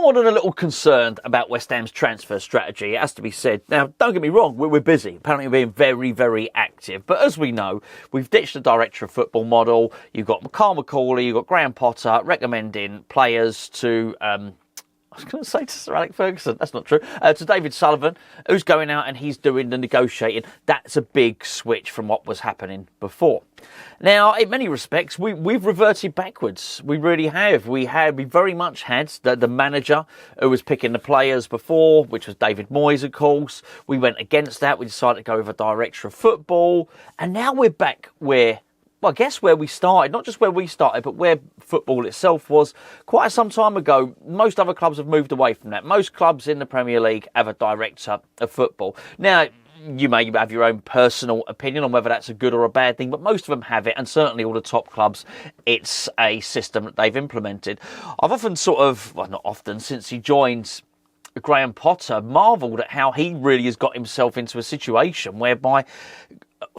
more than a little concerned about West Ham's transfer strategy, it has to be said. Now, don't get me wrong, we're busy. Apparently, we're being very, very active. But as we know, we've ditched the director of football model. You've got Carl McCauley, you've got Graham Potter recommending players to... I was going to say to Sir Alex Ferguson, that's not true, to David Sullivan, who's going out and he's doing the negotiating. That's a big switch from what was happening before. Now, in many respects, we've reverted backwards. We really have. We very much had the manager who was picking the players before, which was David Moyes, of course. We went against that. We decided to go with a director of football. And now we're back where... Well, I guess where we started, not just where we started, but where football itself was quite some time ago. Most other clubs have moved away from that. Most clubs in the Premier League have a director of football. Now, you may have your own personal opinion on whether that's a good or a bad thing, but most of them have it, and certainly all the top clubs, it's a system that they've implemented. I've often not often, since he joined Graham Potter, marvelled at how he really has got himself into a situation whereby...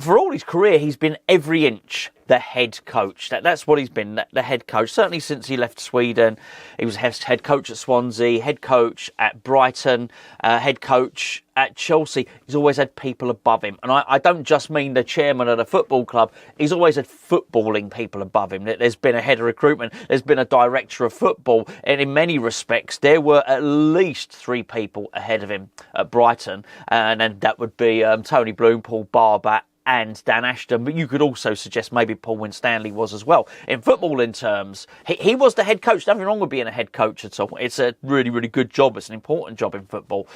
For all his career, he's been every inch the head coach. That's what he's been, the head coach. Certainly since he left Sweden. He was head coach at Swansea, head coach at Brighton, head coach at Chelsea. He's always had people above him. And I don't just mean the chairman of the football club. He's always had footballing people above him. There's been a head of recruitment. There's been a director of football. And in many respects, there were at least 3 people ahead of him at Brighton. And then that would be Tony Bloom, Paul Barber, and Dan Ashton, but you could also suggest maybe Paul Winstanley was as well. In footballing terms, he was the head coach. Nothing wrong with being a head coach at all. It's a really, really good job. It's an important job in football.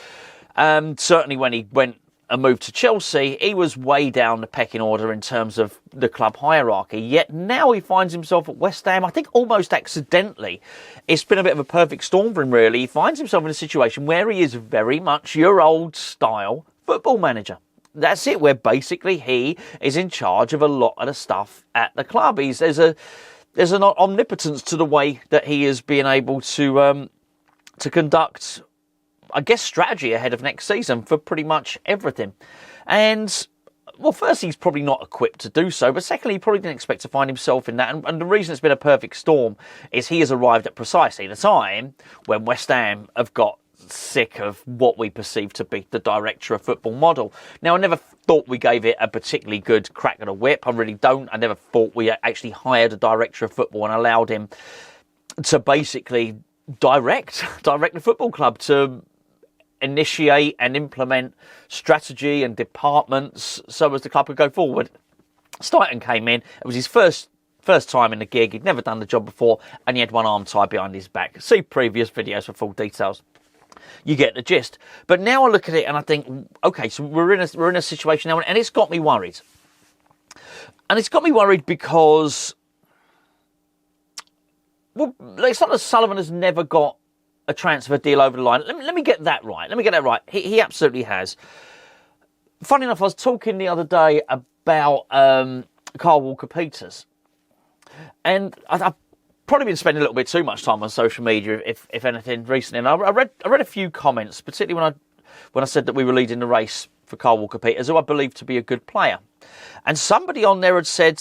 Certainly when he went and moved to Chelsea, he was way down the pecking order in terms of the club hierarchy. Yet now he finds himself at West Ham, I think almost accidentally. It's been a bit of a perfect storm for him, really. He finds himself in a situation where he is very much your old style football manager. That's it, where basically he is in charge of a lot of the stuff at the club. There's an omnipotence to the way that he is being able to conduct, I guess, strategy ahead of next season for pretty much everything. And, well, firstly, he's probably not equipped to do so, but secondly, he probably didn't expect to find himself in that. And the reason it's been a perfect storm is he has arrived at precisely the time when West Ham have got sick of what we perceive to be the director of football model. Now, I never thought we gave it a particularly good crack at a whip. I really don't. I never thought we actually hired a director of football and allowed him to basically direct the football club, to initiate and implement strategy and departments so as the club could go forward. Steiten came in. It was his first time in the gig. He'd never done the job before, and he had one arm tied behind his back. See previous videos for full details. You get the gist. But now I look at it and I think, okay, so we're in a situation now, and it's got me worried. And it's got me worried because, well, it's not that Sullivan has never got a transfer deal over the line. Let me get that right. He absolutely has. Funny enough, I was talking the other day about Carl Walker-Peters, and I've probably been spending a little bit too much time on social media, if anything, recently. And I read a few comments, particularly when I said that we were leading the race for Carl Walker-Peters, who I believe to be a good player. And somebody on there had said,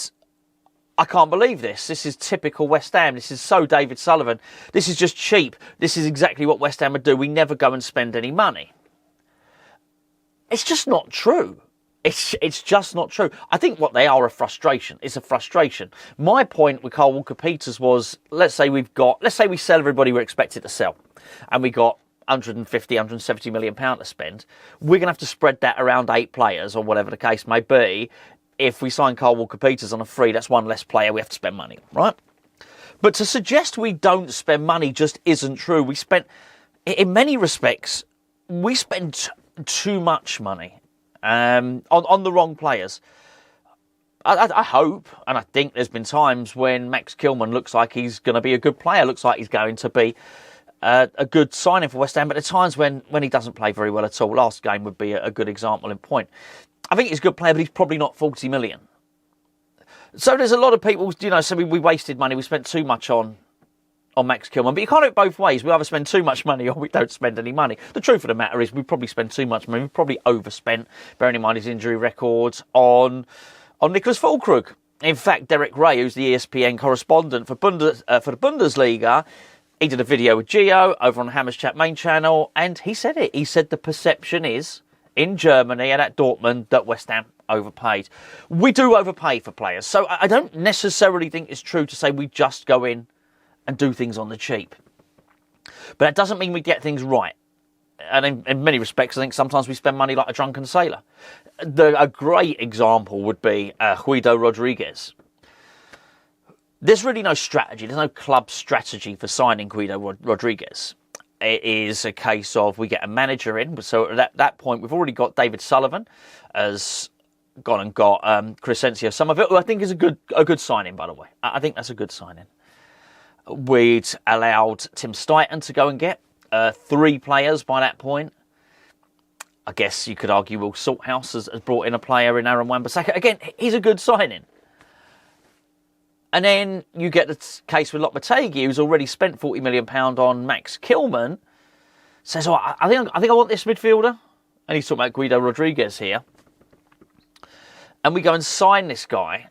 I can't believe this. This is typical West Ham. This is so David Sullivan. This is just cheap. This is exactly what West Ham would do. We never go and spend any money. It's just not true. It's just not true. I think what they are, a frustration. It's a frustration. My point with Carl Walker-Peters was, let's say we sell everybody we're expected to sell, and we got 150, 170 million pound to spend. We're going to have to spread that around 8 players, or whatever the case may be. If we sign Carl Walker-Peters on a free, that's one less player we have to spend money, right? But to suggest we don't spend money just isn't true. We spent, in many respects, we spend too much money on the wrong players. I hope, and I think there's been times when Max Kilman looks like he's going to be a good player, looks like he's going to be a good signing for West Ham, but at times when he doesn't play very well at all. Last game would be a good example in point. I think he's a good player, but he's probably not 40 million. So there's a lot of people, so we wasted money, we spent too much on Max Kilman. But you can't do it both ways. We either spend too much money or we don't spend any money. The truth of the matter is we probably spend too much money. We probably overspent, bearing in mind his injury records, on Nicholas Füllkrug. In fact, Derek Ray, who's the ESPN correspondent for the Bundesliga, He did a video with Gio over on Hammers Chat main channel, and he said it. He said the perception is, in Germany and at Dortmund, that West Ham overpaid. We do overpay for players, so I don't necessarily think it's true to say we just go in and do things on the cheap. But that doesn't mean we get things right. And in many respects, I think sometimes we spend money like a drunken sailor. A great example would be Guido Rodriguez. There's really no strategy. There's no club strategy for signing Guido Rodriguez. It is a case of we get a manager in. So at that point, we've already got David Sullivan has gone and got Crescencio Somerville, who I think is a good signing, by the way. I think that's a good signing. We'd allowed Tim Stuyton to go and get 3 players by that point. I guess you could argue Will Salthouse has brought in a player in Aaron Wan-Bissaka. Again, he's a good signing. And then you get the case with Lopetegui, who's already spent £40 million on Max Kilman. Says, oh, I think I want this midfielder. And he's talking about Guido Rodriguez here. And we go and sign this guy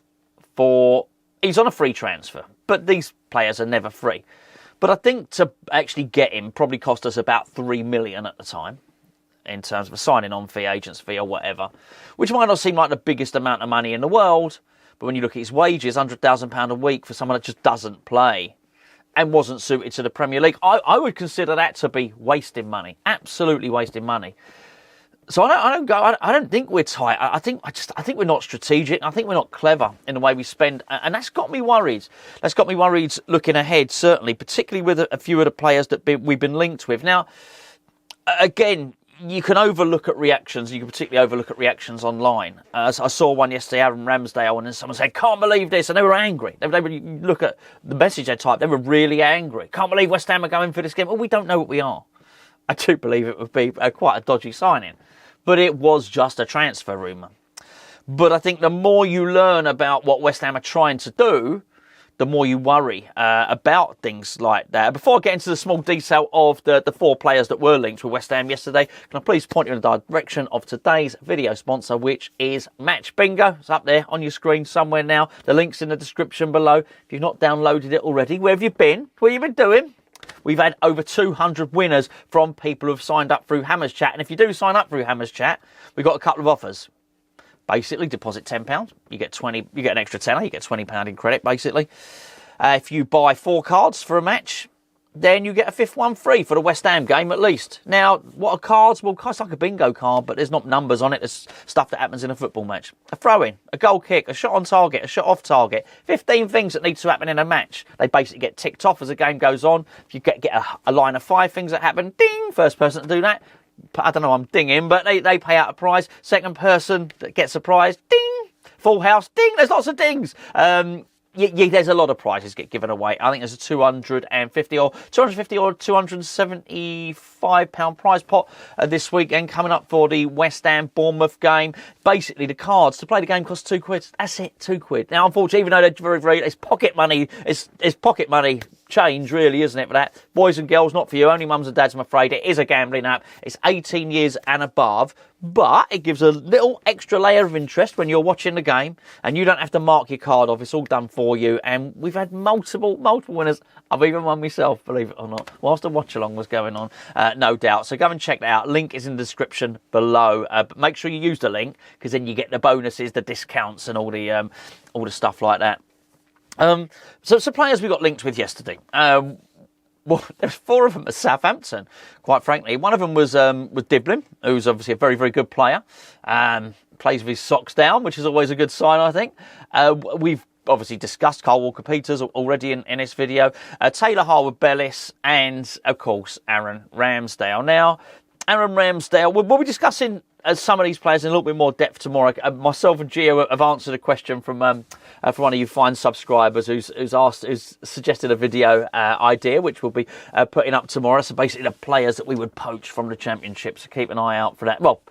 he's on a free transfer. But these players are never free. But I think to actually get him probably cost us about $3 million at the time, in terms of a signing on fee, agent's fee or whatever, which might not seem like the biggest amount of money in the world. But when you look at his wages, £100,000 a week for someone that just doesn't play and wasn't suited to the Premier League, I would consider that to be wasting money, absolutely wasting money. So I don't think we're tight. I think we're not strategic. I think we're not clever in the way we spend, and that's got me worried. That's got me worried looking ahead, certainly, particularly with a few of the players that we've been linked with. Now, again, you can overlook at reactions. You can particularly overlook at reactions online. I saw one yesterday, Aaron Ramsdale, and then someone said, "Can't believe this," and they were angry. You look at the message they typed; they were really angry. Can't believe West Ham are going for this game. Well, we don't know what we are. I do believe it would be quite a dodgy signing. But it was just a transfer rumour. But I think the more you learn about what West Ham are trying to do, the more you worry about things like that. Before I get into the small detail of the 4 players that were linked with West Ham yesterday, can I please point you in the direction of today's video sponsor, which is Match Bingo. It's up there on your screen somewhere now. The link's in the description below. If you've not downloaded it already, where have you been? What have you been doing? We've had over 200 winners from people who've signed up through Hammers Chat. And if you do sign up through Hammers Chat, we've got a couple of offers. Basically, deposit £10, you get an extra tenner, you get £20 in credit, basically. If you buy 4 cards for a match, then you get a 5th one free for the West Ham game at least. Now, what are cards? Well, it's like a bingo card, but there's not numbers on it. There's stuff that happens in a football match. A throw-in, a goal kick, a shot on target, a shot off target. 15 things that need to happen in a match. They basically get ticked off as the game goes on. If you get a line of 5 things that happen, ding, first person to do that. I don't know, I'm dinging, but they pay out a prize. Second person that gets a prize, ding. Full house, ding. There's lots of dings. There's a lot of prizes get given away. I think there's a £250 or £275 prize pot this weekend coming up for the West Ham Bournemouth game. Basically, the cards to play the game cost £2. That's it, £2. Now, unfortunately, even though they're very, very, it's pocket money. It's pocket money change, really, isn't it? For that, boys and girls, not for you. Only mums and dads, I'm afraid. It is a gambling app. It's 18 years and above. But it gives a little extra layer of interest when you're watching the game and you don't have to mark your card off. It's all done for you. And we've had multiple winners. I've even won myself, believe it or not, whilst the watch-along was going on, no doubt. So go and check that out. Link is in the description below. But make sure you use the link because then you get the bonuses, the discounts and all the stuff like that. So players we got linked with yesterday. Well, there's 4 of them at Southampton, quite frankly. One of them was Dibling, who's obviously a very, very good player. Plays with his socks down, which is always a good sign, I think. We've obviously discussed Carl Walker-Peters already in this video. Taylor Harwood-Bellis and, of course, Aaron Ramsdale. Now, Aaron Ramsdale, we'll be discussing some of these players in a little bit more depth tomorrow. Myself and Gio have answered a question from one of you fine subscribers who's suggested a video idea, which we'll be putting up tomorrow. So basically the players that we would poach from the Championship. So keep an eye out for that. Well,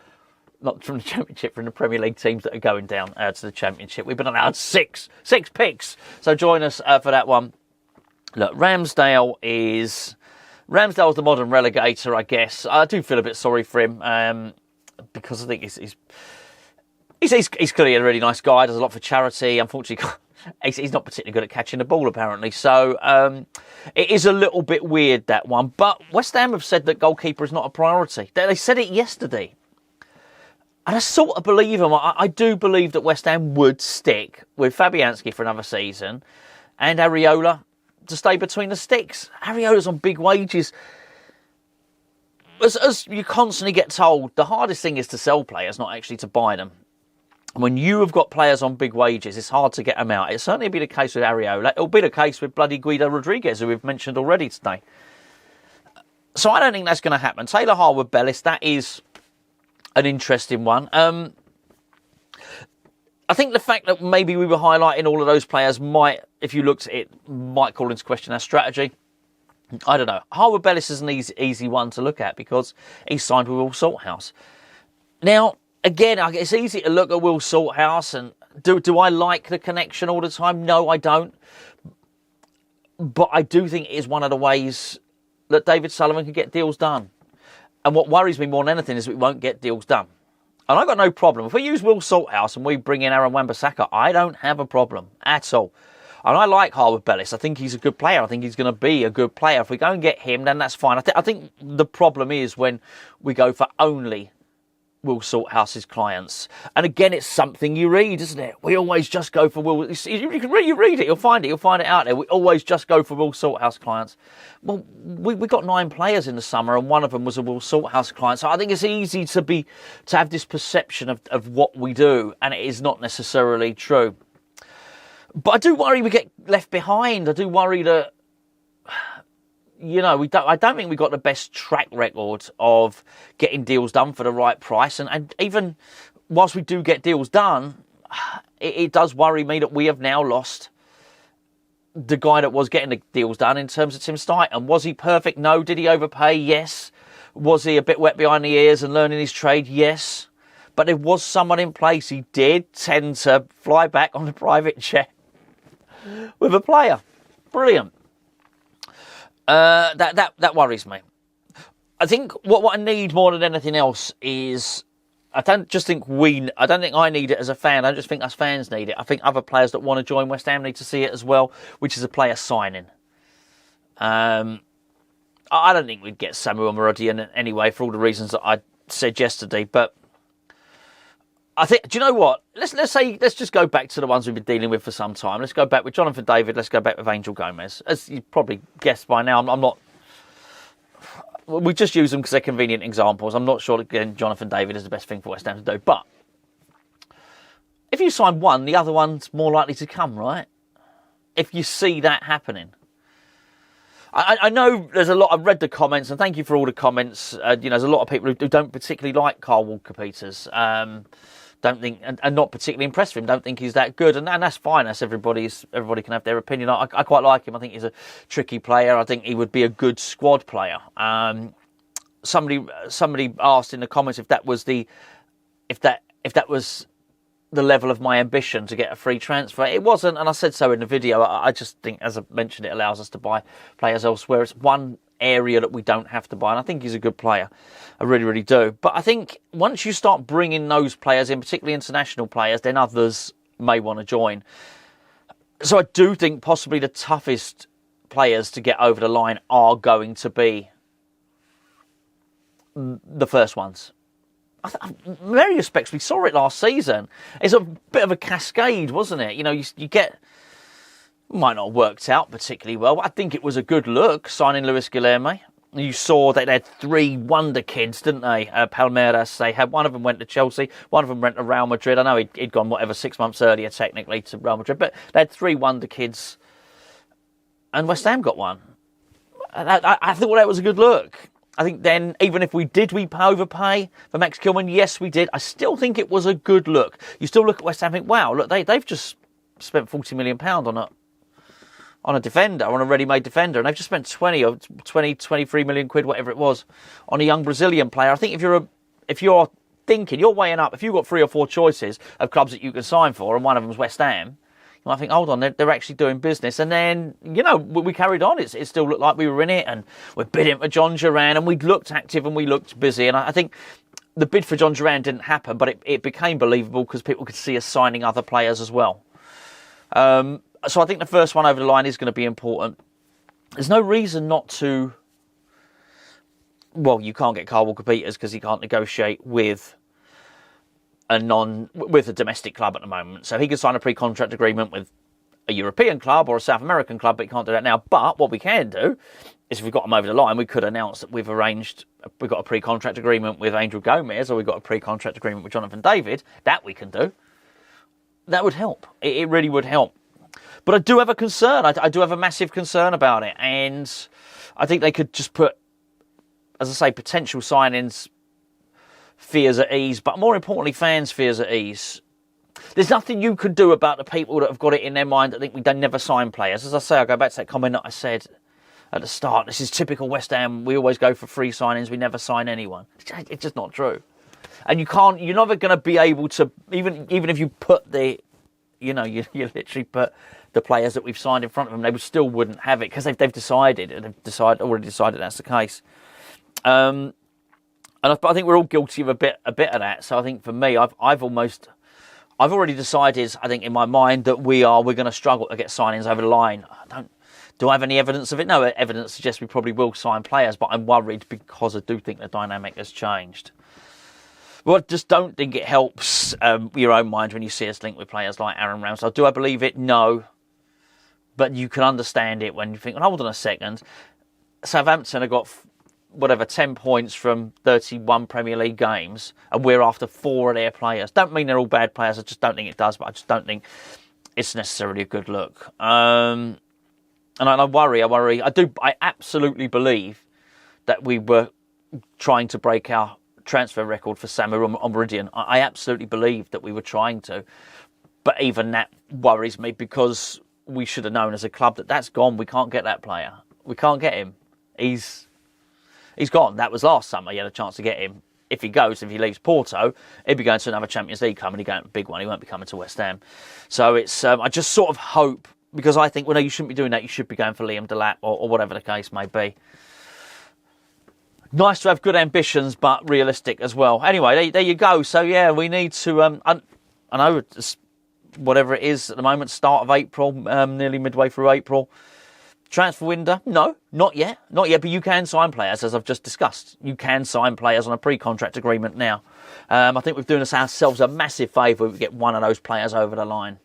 not from the Championship, from the Premier League teams that are going down to the Championship. We've been allowed six picks. So join us for that one. Look, Ramsdale's the modern relegator, I guess. I do feel a bit sorry for him because I think he's clearly a really nice guy. Does a lot for charity. Unfortunately, He's not particularly good at catching the ball, apparently. So it is a little bit weird, that one. But West Ham have said that goalkeeper is not a priority. They said it yesterday. And I sort of believe them. I do believe that West Ham would stick with Fabianski for another season and Areola to stay between the sticks. Areola's on big wages. As you constantly get told, the hardest thing is to sell players, not actually to buy them. When you have got players on big wages, it's hard to get them out. It'll certainly be the case with Areola. It'll be the case with bloody Guido Rodriguez, who we've mentioned already today. So I don't think that's going to happen. Taylor Harwood-Bellis, that is an interesting one. I think the fact that maybe we were highlighting all of those players might, if you looked at it, might call into question our strategy. I don't know. Harwood-Bellis is an easy one to look at because he's signed with Will Salthouse. Now, again, it's easy to look at Will Salthouse and do I like the connection all the time? No, I don't. But I do think it is one of the ways that David Sullivan can get deals done. And what worries me more than anything is that we won't get deals done. And I've got no problem. If we use Will Salthouse and we bring in Aaron Wan-Bissaka, I don't have a problem at all. And I like Harwood-Bellis. I think he's a good player. I think he's going to be a good player. If we go and get him, then that's fine. I think the problem is when we go for only Will Salthouse's clients. And again, it's something you read, isn't it? We always just go for Will. You read it, you'll find it out there. We always just go for Will Salthouse clients. Well, we got 9 players in the summer, and one of them was a Will Salthouse client. So I think it's easy to have this perception of what we do, and it is not necessarily true. But I do worry we get left behind. I do worry that, I don't think we've got the best track record of getting deals done for the right price. And even whilst we do get deals done, it does worry me that we have now lost the guy that was getting the deals done in terms of Tim Stuyton. Was he perfect? No. Did he overpay? Yes. Was he a bit wet behind the ears and learning his trade? Yes. But there was someone in place. He did tend to fly back on a private jet with a player. Brilliant. That worries me. I think what I need more than anything else is I don't think I need it as a fan. I don't just think us fans need it. I think other players that want to join West Ham need to see it as well, which is a player signing. I don't think we'd get Samuel Morodian anyway for all the reasons that I said yesterday, but I think, do you know what? Let's just go back to the ones we've been dealing with for some time. Let's go back with Jonathan David. Let's go back with Angel Gomez. As you probably guessed by now, I'm not. We just use them because they're convenient examples. I'm not sure that again, Jonathan David is the best thing for West Ham to do. But if you sign one, the other one's more likely to come, right? If you see that happening. I know there's a lot. I've read the comments, and thank you for all the comments. There's a lot of people who don't particularly like Carl Walker-Peters. Don't think, and not particularly impressed with him. Don't think he's that good, and that's fine. That's everybody can have their opinion. I quite like him. I think he's a tricky player. I think he would be a good squad player. Somebody asked in the comments if that was the level of my ambition to get a free transfer. It wasn't, and I said so in the video. I just think, as I mentioned, it allows us to buy players elsewhere. It's one area that we don't have to buy, and I think he's a good player. I really, really do. But I think once you start bringing those players in, particularly international players, then others may want to join. So I do think possibly the toughest players to get over the line are going to be the first ones. In many respects, we saw it last season. It's a bit of a cascade, wasn't it? You get... Might not have worked out particularly well, but I think it was a good look, signing Luis Guilherme. You saw that they had 3 wonder kids, didn't they? Palmeiras, they had one of them went to Chelsea, one of them went to Real Madrid. I know he'd gone, 6 months earlier, technically, to Real Madrid, but they had 3 wonder kids, and West Ham got one. I thought that was a good look. I think then, even if we overpay for Max Kilman, yes, we did. I still think it was a good look. You still look at West Ham and think, wow, look, they've just spent £40 million on a defender, on a ready-made defender, and they've just spent 23 million quid, whatever it was, on a young Brazilian player. I think if you're thinking, you're weighing up, if you've got 3 or 4 choices of clubs that you can sign for, and one of them's West Ham, you might think, hold on, they're actually doing business. And then, we carried on. It still looked like we were in it, and we're bidding for John Duran, and we looked active and we looked busy. And I think the bid for John Duran didn't happen, but it became believable because people could see us signing other players as well. So I think the first one over the line is going to be important. There's no reason not to. Well, you can't get Carl Walker-Peters because he can't negotiate with a domestic club at the moment. So he could sign a pre-contract agreement with a European club or a South American club, but he can't do that now. But what we can do is, if we've got him over the line, we could announce that we've got a pre-contract agreement with Angel Gomez, or we've got a pre-contract agreement with Jonathan David. That we can do. That would help. It really would help. But I do have a concern. I do have a massive concern about it. And I think they could just put, as I say, potential signings, fears at ease, but more importantly, fans' fears at ease. There's nothing you can do about the people that have got it in their mind that think we don't never sign players. As I say, I go back to that comment that I said at the start. This is typical West Ham. We always go for free signings. We never sign anyone. It's just not true. And you're never going to be able to, even if you put you literally put the players that we've signed in front of them, they still wouldn't have it because they've already decided that's the case. And I think we're all guilty of a bit of that. So I think for me, I've already decided, I think in my mind, that we're going to struggle to get signings over the line. Do I have any evidence of it? No, evidence suggests we probably will sign players, but I'm worried because I do think the dynamic has changed. Well, I just don't think it helps your own mind when you see us linked with players like Aaron Ramsdale. Do I believe it? No. But you can understand it when you think, hold on a second. Southampton have got 10 points from 31 Premier League games, and we're after 4 of their players. Don't mean they're all bad players, I just don't think it does, but I just don't think it's necessarily a good look. And I worry. I absolutely believe that we were trying to break our transfer record for Samu on Meridian. I absolutely believe that we were trying to, but even that worries me because we should have known as a club that that's gone. We can't get that player. We can't get him. He's gone. That was last summer. You had a chance to get him. If he leaves Porto, he'd be going to another Champions League club, and he's going to a big one. He won't be coming to West Ham. So it's I just sort of hope, because I think, well, no, you shouldn't be doing that. You should be going for Liam Delap or whatever the case may be. Nice to have good ambitions, but realistic as well. Anyway, there you go. So, yeah, we need to... I know, it's whatever it is at the moment, start of April, nearly midway through April. Transfer window? No, not yet. Not yet, but you can sign players, as I've just discussed. You can sign players on a pre-contract agreement now. I think we're doing ourselves a massive favour if we get one of those players over the line.